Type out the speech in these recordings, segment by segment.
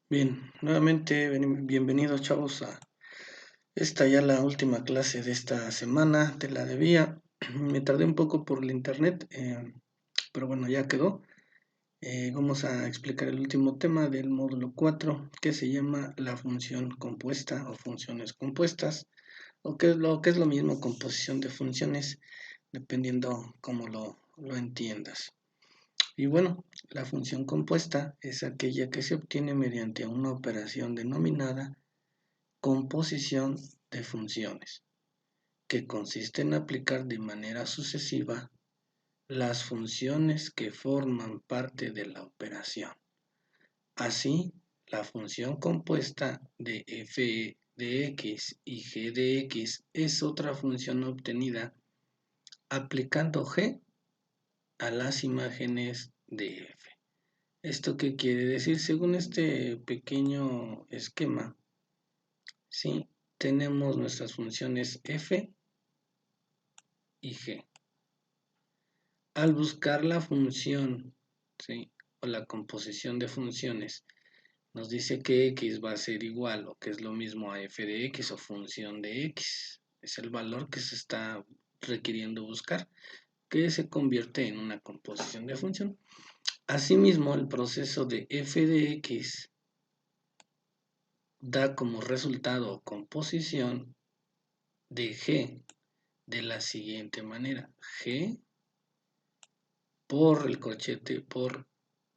Bien, nuevamente bienvenidos chavos a esta ya la última clase de esta semana de la de vía. Me tardé un poco por el internet, pero bueno, ya quedó. Vamos a explicar el último tema del módulo 4 que se llama la función compuesta o funciones compuestas, o que es lo mismo composición de funciones, dependiendo cómo lo entiendas. Y bueno, la función compuesta es aquella que se obtiene mediante una operación denominada composición de funciones, que consiste en aplicar de manera sucesiva las funciones que forman parte de la operación. Así, la función compuesta de f de x y g de x es otra función obtenida aplicando g a las imágenes de f. ¿Esto qué quiere decir? Según este pequeño esquema, ¿sí? Tenemos nuestras funciones f y g. Al buscar la función, ¿sí? O la composición de funciones, nos dice que x va a ser igual o que es lo mismo a f de x o función de x. Es el valor que se está requiriendo buscar, que se convierte en una composición de función. Asimismo, el proceso de f de x da como resultado composición de g de la siguiente manera: g por el corchete por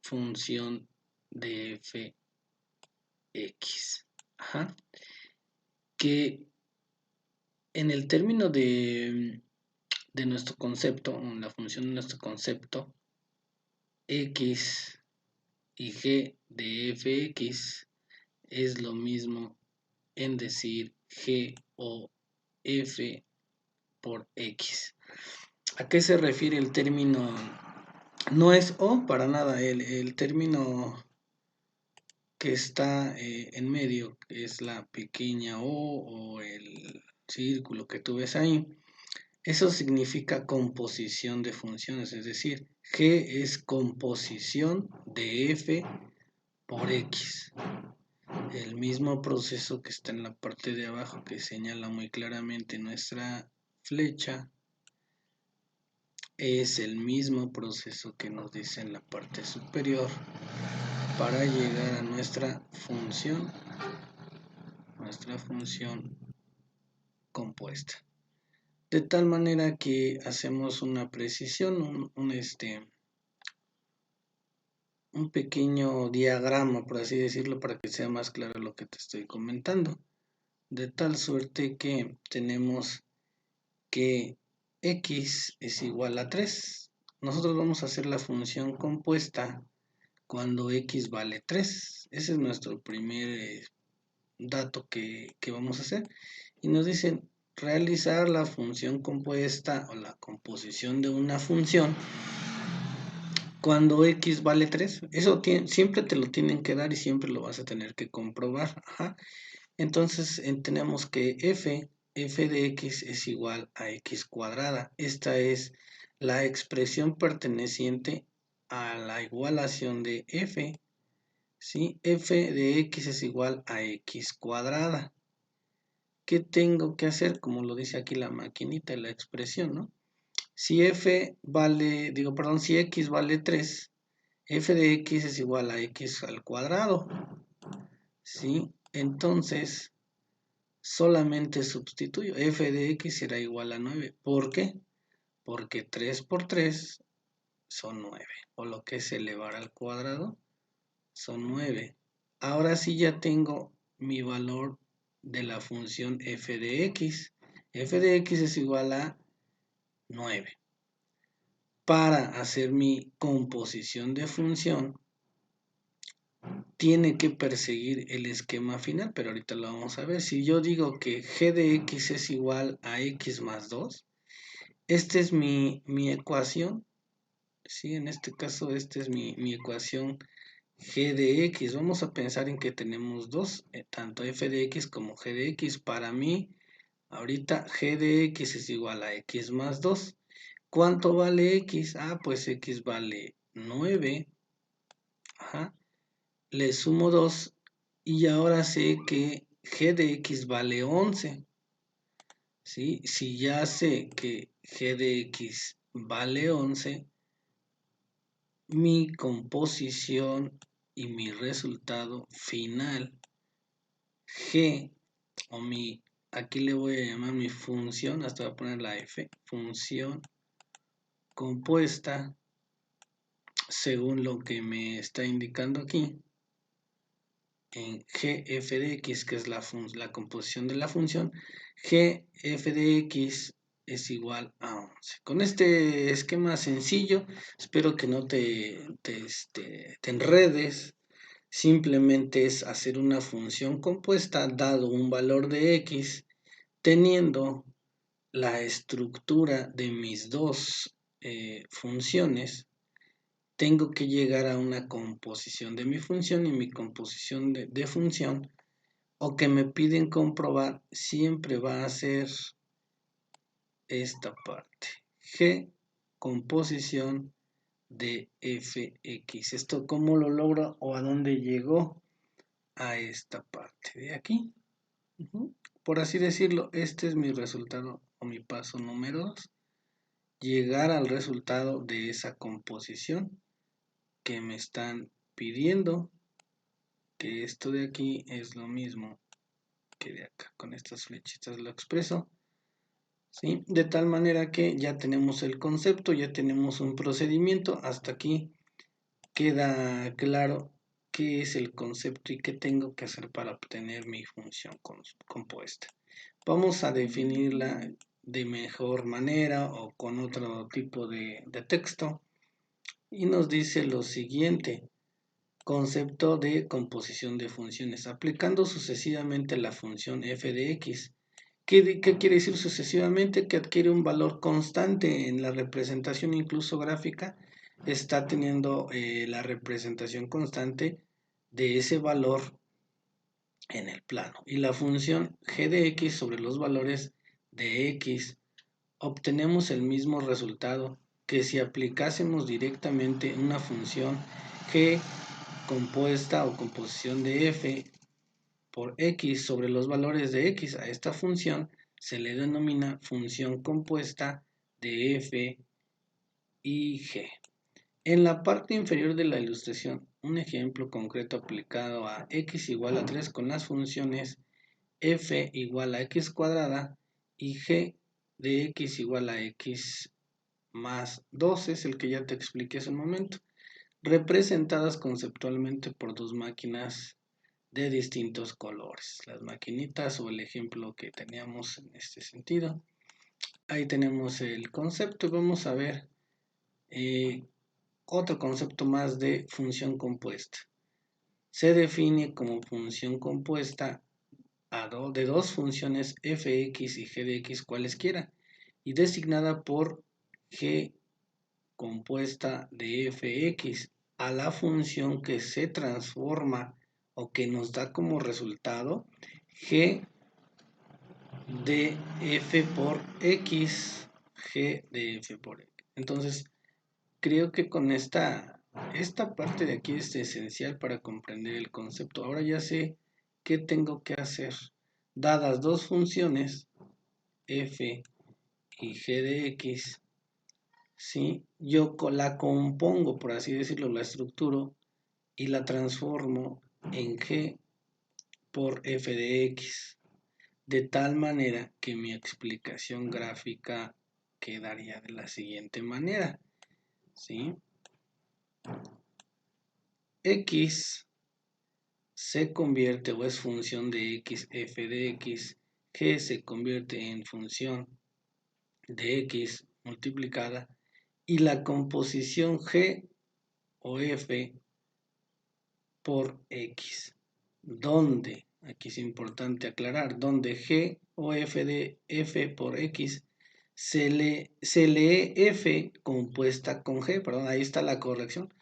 función de fx. Ajá. Que en el término de nuestro concepto, la función de nuestro concepto, x y g de fx es lo mismo en decir g o f por x. ¿A qué se refiere el término? No es o para nada, el término que está en medio, que es la pequeña o el círculo que tú ves ahí. Eso significa composición de funciones, es decir, g es composición de f por x. El mismo proceso que está en la parte de abajo, que señala muy claramente nuestra flecha, es el mismo proceso que nos dice en la parte superior para llegar a nuestra función compuesta. De tal manera que hacemos una precisión, un pequeño diagrama, por así decirlo, para que sea más claro lo que te estoy comentando. De tal suerte que tenemos que x es igual a 3. Nosotros vamos a hacer la función compuesta cuando x vale 3. Ese es nuestro primer dato que vamos a hacer. Y nos dicen realizar la función compuesta o la composición de una función cuando x vale 3. Eso siempre te lo tienen que dar y siempre lo vas a tener que comprobar. Ajá. Entonces tenemos que f de x es igual a x cuadrada. Esta es la expresión perteneciente a la igualación de f. ¿Sí? F de x es igual a x cuadrada. ¿Qué tengo que hacer? Como lo dice aquí la maquinita, la expresión, ¿no? Si si x vale 3, f de x es igual a x al cuadrado. ¿Sí? Entonces, solamente sustituyo. F de x será igual a 9. ¿Por qué? Porque 3 por 3 son 9. O lo que es elevar al cuadrado son 9. Ahora sí ya tengo mi valor de la función f de x. F de x es igual a 9. Para hacer mi composición de función, tiene que perseguir el esquema final, pero ahorita lo vamos a ver. Si yo digo que g de x es igual a x más 2, esta es mi ecuación. ¿Sí? En este caso, esta es mi ecuación g de x. Vamos a pensar en que tenemos dos, tanto f de x como g de x. Para mí, ahorita g de x es igual a x más 2. ¿Cuánto vale x? Pues x vale 9. Ajá. Le sumo 2 y ahora sé que g de x vale 11. ¿Sí? Si ya sé que g de x vale 11, mi composición y mi resultado final g, aquí le voy a llamar mi función, hasta voy a poner la f, función compuesta, según lo que me está indicando aquí, en gf de x, que es la composición de la función, gf de x es igual a 11. Con este esquema sencillo, espero que no te enredes. Simplemente es hacer una función compuesta dado un valor de x, teniendo la estructura de mis dos funciones. Tengo que llegar a una composición de mi función, y mi composición de función, o que me piden comprobar, siempre va a ser esta parte. G, composición de fx. ¿Esto cómo lo logro o a dónde llegó? A esta parte de aquí. Por así decirlo, este es mi resultado o mi paso número 2. Llegar al resultado de esa composición que me están pidiendo, que esto de aquí es lo mismo que de acá. Con estas flechitas lo expreso, ¿sí? De tal manera que ya tenemos el concepto, ya tenemos un procedimiento. Hasta aquí queda claro qué es el concepto y qué tengo que hacer para obtener mi función compuesta. Vamos a definirla de mejor manera o con otro tipo de texto, y nos dice lo siguiente: concepto de composición de funciones. Aplicando sucesivamente la función f de x. ¿Qué quiere decir sucesivamente? Que adquiere un valor constante en la representación, incluso gráfica. Está teniendo la representación constante de ese valor en el plano. Y la función g de x sobre los valores de x, obtenemos el mismo resultado que si aplicásemos directamente una función g compuesta o composición de f por x sobre los valores de x. A esta función se le denomina función compuesta de f y g. En la parte inferior de la ilustración, un ejemplo concreto aplicado a x igual a 3 con las funciones f igual a x cuadrada y g de x igual a x más 12, es el que ya te expliqué hace un momento, representadas conceptualmente por dos máquinas de distintos colores. Las maquinitas, o el ejemplo que teníamos en este sentido. Ahí tenemos el concepto y vamos a ver otro concepto más de función compuesta. Se define como función compuesta de dos funciones fx y g de x cualesquiera, y designada por g compuesta de fx a la función que se transforma o que nos da como resultado g de f por x, g de f por x. Entonces, creo que con esta parte de aquí es esencial para comprender el concepto. Ahora ya sé qué tengo que hacer. Dadas dos funciones, f y g de x, ¿sí? Yo la compongo, por así decirlo, la estructuro y la transformo en g por f de x, de tal manera que mi explicación gráfica quedaría de la siguiente manera, ¿sí? X se convierte o es función de x, f de x, g se convierte en función de x multiplicada, y la composición g o f por x, donde, aquí es importante aclarar, donde g o f de f por x se lee f compuesta con g, perdón, ahí está la corrección,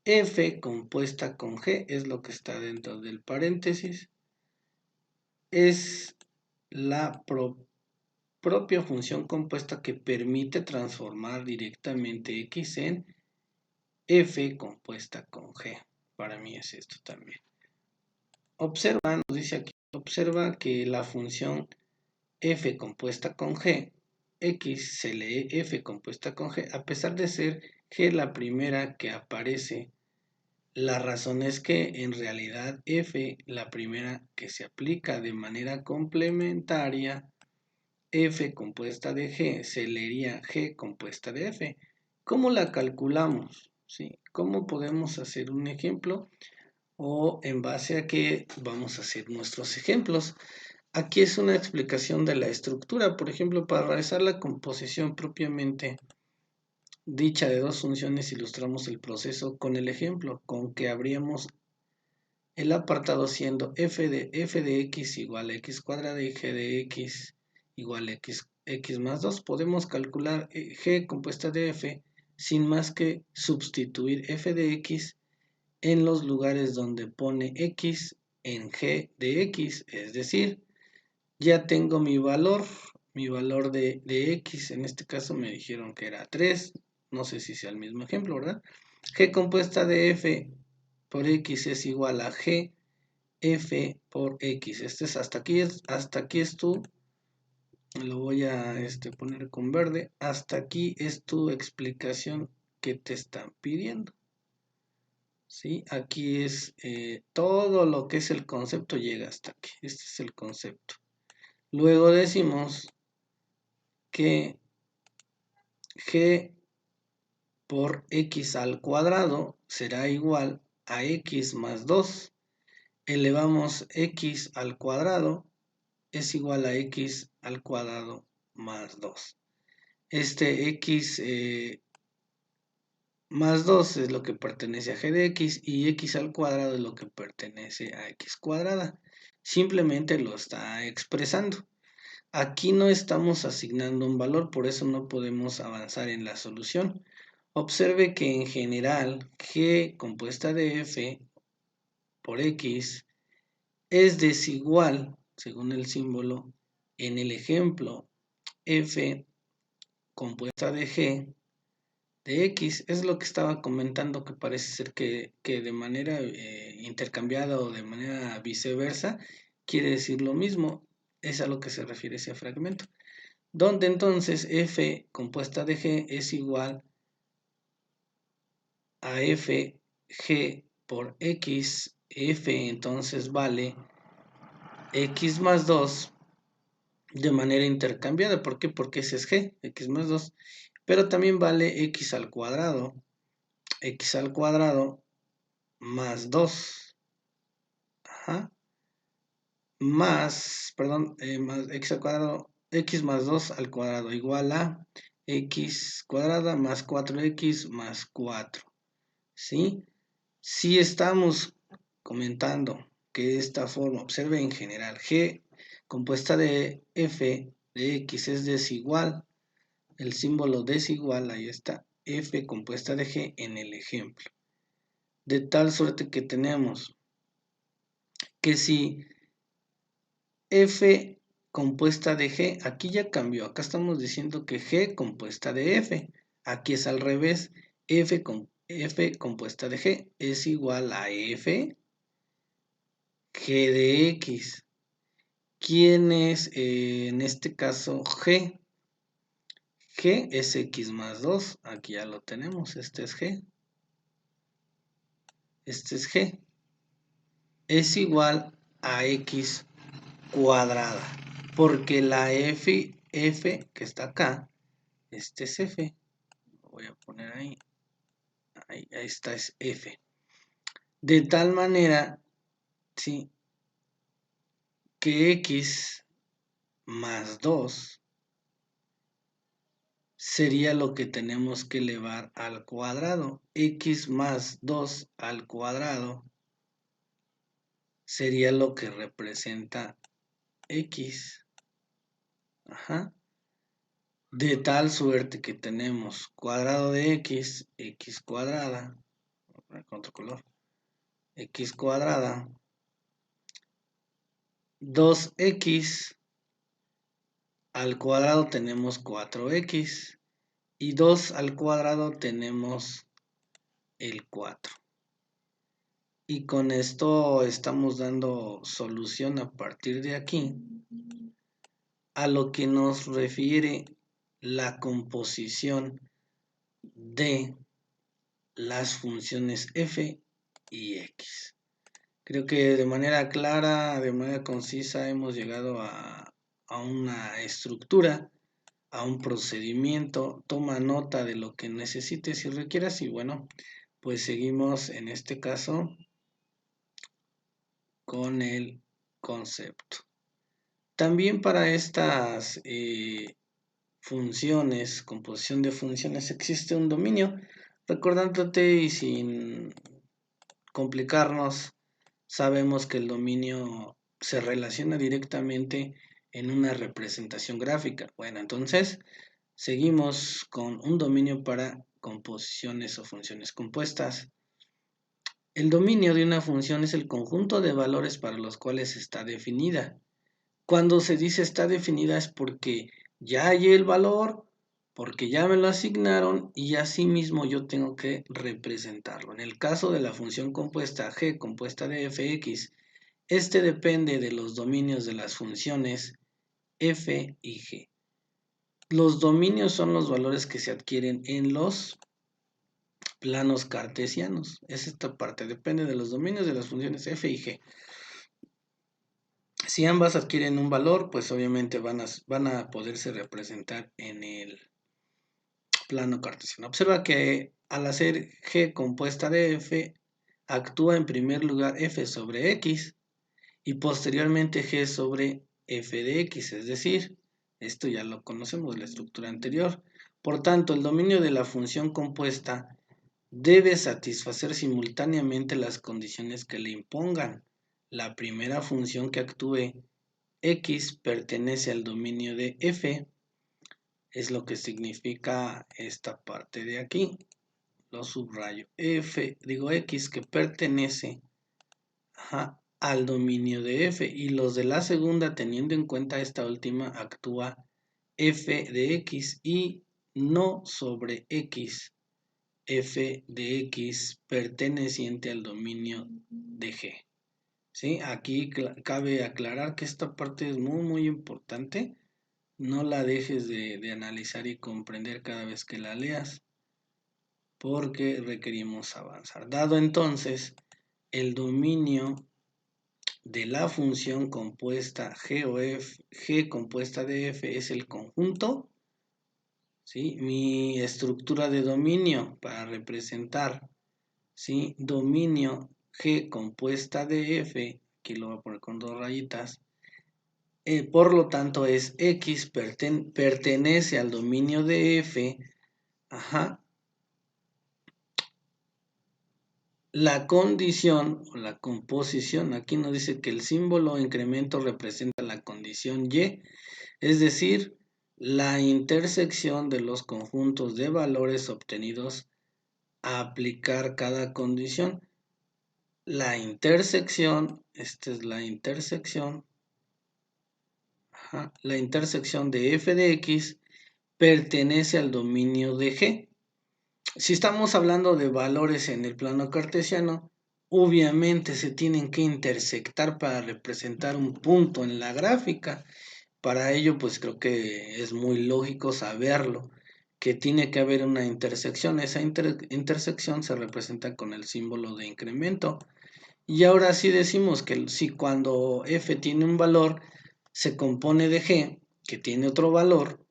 f compuesta con g es lo que está dentro del paréntesis, es la propia función compuesta que permite transformar directamente x en f compuesta con g. Para mí es esto también. Observa, nos dice aquí, observa que la función f compuesta con g, x se lee f compuesta con g, a pesar de ser g la primera que aparece. La razón es que en realidad f, la primera que se aplica de manera complementaria, f compuesta de g, se leería g compuesta de f. ¿Cómo la calculamos? ¿Sí? ¿Cómo podemos hacer un ejemplo? O en base a qué vamos a hacer nuestros ejemplos. Aquí es una explicación de la estructura. Por ejemplo, para realizar la composición propiamente dicha de dos funciones, ilustramos el proceso con el ejemplo, con que habríamos el apartado siendo f de x igual a x cuadrada y g de x igual a x más 2. Podemos calcular g compuesta de f sin más que sustituir f de x en los lugares donde pone x en g de x, es decir, ya tengo mi valor de x, en este caso me dijeron que era 3, no sé si sea el mismo ejemplo, ¿verdad? G compuesta de f por x es igual a g f por x. Hasta aquí es tu, lo voy a poner con verde, hasta aquí es tu explicación que te están pidiendo. ¿Sí? Aquí es todo lo que es el concepto llega hasta aquí. Este es el concepto. Luego decimos que g por x al cuadrado será igual a x más 2. Elevamos x al cuadrado es igual a x al cuadrado más 2. Este x más 2 es lo que pertenece a g de x y x al cuadrado es lo que pertenece a x cuadrada. Simplemente lo está expresando. Aquí no estamos asignando un valor, por eso no podemos avanzar en la solución. Observe que en general g compuesta de f por x es desigual, según el símbolo, en el ejemplo f compuesta de g de x. Es lo que estaba comentando, que parece ser que de manera intercambiada o de manera viceversa quiere decir lo mismo. Es a lo que se refiere ese fragmento. Donde entonces f compuesta de g es igual a f g por x. F entonces vale x más 2 de manera intercambiada. ¿Por qué? Porque ese es g, x más 2. Pero también vale x al cuadrado más 2. Ajá. Más x al cuadrado, x más 2 al cuadrado igual a x cuadrada más 4x más 4. ¿Sí? Si estamos comentando que de esta forma, observe en general, g compuesta de f de x es desigual, el símbolo desigual, ahí está, f compuesta de g en el ejemplo. De tal suerte que tenemos que si f compuesta de g, aquí ya cambió, acá estamos diciendo que g compuesta de f, aquí es al revés, f compuesta de g es igual a f g de x. ¿Quién es en este caso g? G es x más 2, aquí ya lo tenemos, este es g, este es g, es igual a x cuadrada, porque la f que está acá, este es f, lo voy a poner ahí, ahí está, es f. De tal manera, ¿sí?, que x más 2 sería lo que tenemos que elevar al cuadrado. X más 2 al cuadrado sería lo que representa x. Ajá. De tal suerte que tenemos cuadrado de x, x cuadrada, voy a poner con otro color, x cuadrada, 2x al cuadrado tenemos 4x y 2 al cuadrado tenemos el 4. Y con esto estamos dando solución a partir de aquí a lo que nos refiere la composición de las funciones f y x. Creo que de manera clara, de manera concisa, hemos llegado a una estructura, a un procedimiento. Toma nota de lo que necesites y requieras y bueno, pues seguimos en este caso con el concepto. También para estas funciones, composición de funciones, existe un dominio. Recordándote y sin complicarnos, sabemos que el dominio se relaciona directamente en una representación gráfica. Bueno, entonces seguimos con un dominio para composiciones o funciones compuestas. El dominio de una función es el conjunto de valores para los cuales está definida. Cuando se dice está definida es porque ya hallé el valor, porque ya me lo asignaron y asimismo yo tengo que representarlo. En el caso de la función compuesta g compuesta de fx, este depende de los dominios de las funciones f y g. Los dominios son los valores que se adquieren en los planos cartesianos. Es esta parte, depende de los dominios de las funciones f y g. Si ambas adquieren un valor, pues obviamente van a poderse representar en el plano cartesiano. Observa que al hacer g compuesta de f, actúa en primer lugar f sobre x y posteriormente g sobre f de x, es decir, esto ya lo conocemos de la estructura anterior. Por tanto, el dominio de la función compuesta debe satisfacer simultáneamente las condiciones que le impongan. La primera función que actúe x pertenece al dominio de f, es lo que significa esta parte de aquí. Lo subrayo. X que pertenece al dominio de f y los de la segunda, teniendo en cuenta esta última, actúa f de x y no sobre x, f de x perteneciente al dominio de g. ¿Sí? Aquí cabe aclarar que esta parte es muy importante. No la dejes de analizar y comprender cada vez que la leas, porque requerimos avanzar. Dado entonces el dominio de la función compuesta g o f, g compuesta de f es el conjunto, ¿sí? Mi estructura de dominio para representar, ¿sí? Dominio g compuesta de f, aquí lo voy a poner con dos rayitas, por lo tanto es x pertenece al dominio de f, la condición o la composición, aquí nos dice que el símbolo incremento representa la condición y, es decir, la intersección de los conjuntos de valores obtenidos a aplicar cada condición. La intersección, esta es la intersección, la intersección de f de x pertenece al dominio de g. Si estamos hablando de valores en el plano cartesiano, obviamente se tienen que intersectar para representar un punto en la gráfica. Para ello, pues creo que es muy lógico saberlo, que tiene que haber una intersección. Esa intersección se representa con el símbolo de incremento. Y ahora sí decimos que si cuando f tiene un valor, se compone de g, que tiene otro valor,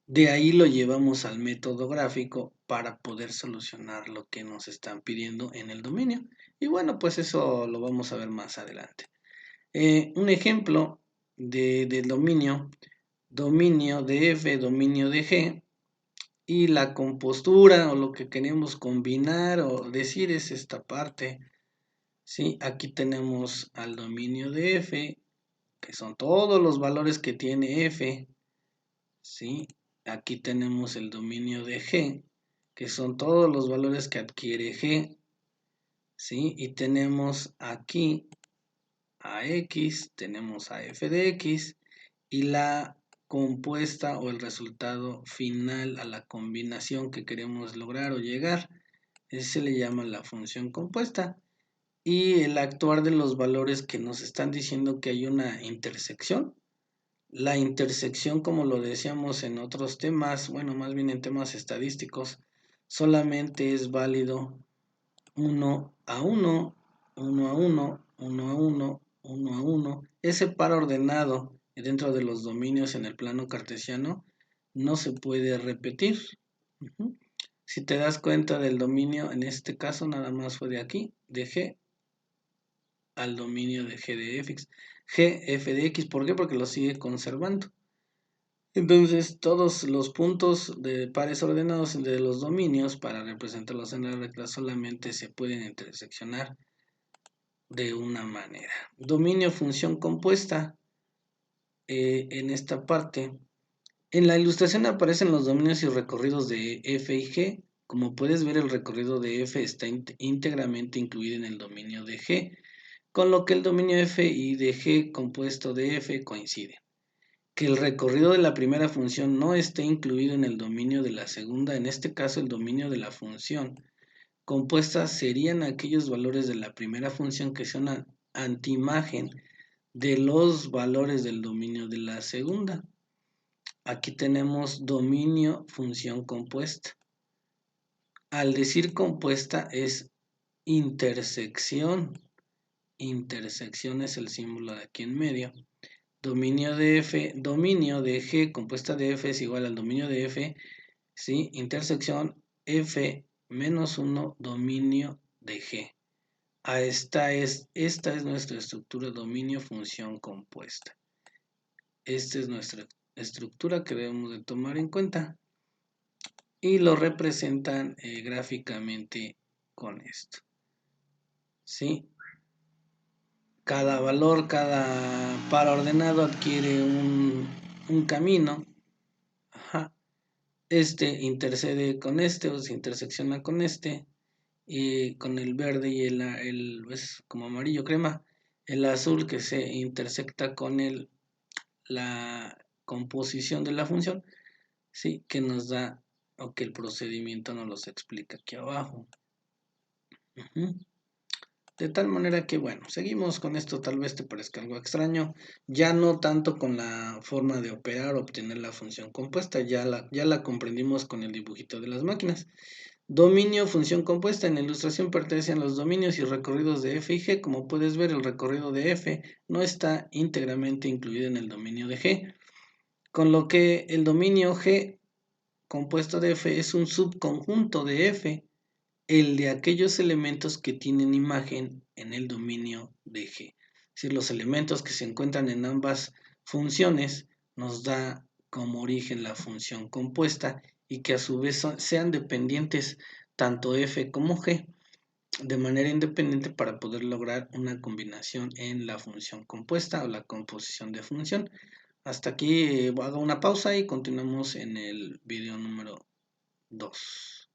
de ahí lo llevamos al método gráfico para poder solucionar lo que nos están pidiendo en el dominio. Y bueno, pues eso lo vamos a ver más adelante. Un ejemplo del dominio, dominio de f, dominio de g, y la compostura o lo que queremos combinar o decir es esta parte. ¿Sí? Aquí tenemos al dominio de f, que son todos los valores que tiene f, ¿sí? Aquí tenemos el dominio de g, que son todos los valores que adquiere g, ¿sí? Y tenemos aquí a x, tenemos a f de x, y la compuesta o el resultado final a la combinación que queremos lograr o llegar, ese se le llama la función compuesta. y el actuar de los valores que nos están diciendo que hay una intersección. La intersección, como lo decíamos en otros temas, bueno, más bien en temas estadísticos, solamente es válido 1 a 1, 1 a 1, 1 a 1, 1 a 1. Ese par ordenado dentro de los dominios en el plano cartesiano no se puede repetir. Si te das cuenta del dominio, en este caso nada más fue de aquí, de G al dominio de G de F, G, F de X. ¿Por qué? Porque lo sigue conservando. Entonces, todos los puntos de pares ordenados de los dominios, para representarlos en la regla, solamente se pueden interseccionar de una manera. Dominio función compuesta, en esta parte. En la ilustración aparecen los dominios y recorridos de F y G. Como puedes ver, el recorrido de F está íntegramente incluido en el dominio de G, con lo que el dominio F y de G compuesto de F coinciden. Que el recorrido de la primera función no esté incluido en el dominio de la segunda, en este caso el dominio de la función compuesta, serían aquellos valores de la primera función que son antiimagen de los valores del dominio de la segunda. Aquí tenemos dominio función compuesta. Al decir compuesta es intersección. Intersección es el símbolo de aquí en medio. Dominio de F, dominio de G compuesta de F es igual al dominio de F, ¿sí? Intersección F menos 1 dominio de G. Esta es nuestra estructura dominio función compuesta. Esta es nuestra estructura que debemos de tomar en cuenta. Y lo representan gráficamente con esto. ¿Sí? Cada valor, cada par ordenado adquiere un camino. Ajá. Este intercede con este o se intersecciona con este. Y con el verde y el es como amarillo crema. El azul que se intersecta con la composición de la función. Sí, que nos da o que el procedimiento nos los explica aquí abajo. De tal manera que, bueno, seguimos con esto, tal vez te parezca algo extraño, ya no tanto con la forma de operar o obtener la función compuesta, ya la comprendimos con el dibujito de las máquinas. Dominio, función compuesta, en la ilustración pertenecen los dominios y recorridos de F y G. Como puedes ver, el recorrido de F no está íntegramente incluido en el dominio de G, con lo que el dominio G compuesto de F es un subconjunto de F, el de aquellos elementos que tienen imagen en el dominio de G. Es decir, los elementos que se encuentran en ambas funciones nos da como origen la función compuesta y que a su vez sean dependientes tanto F como G de manera independiente para poder lograr una combinación en la función compuesta o la composición de función. Hasta aquí hago una pausa y continuamos en el video número 2.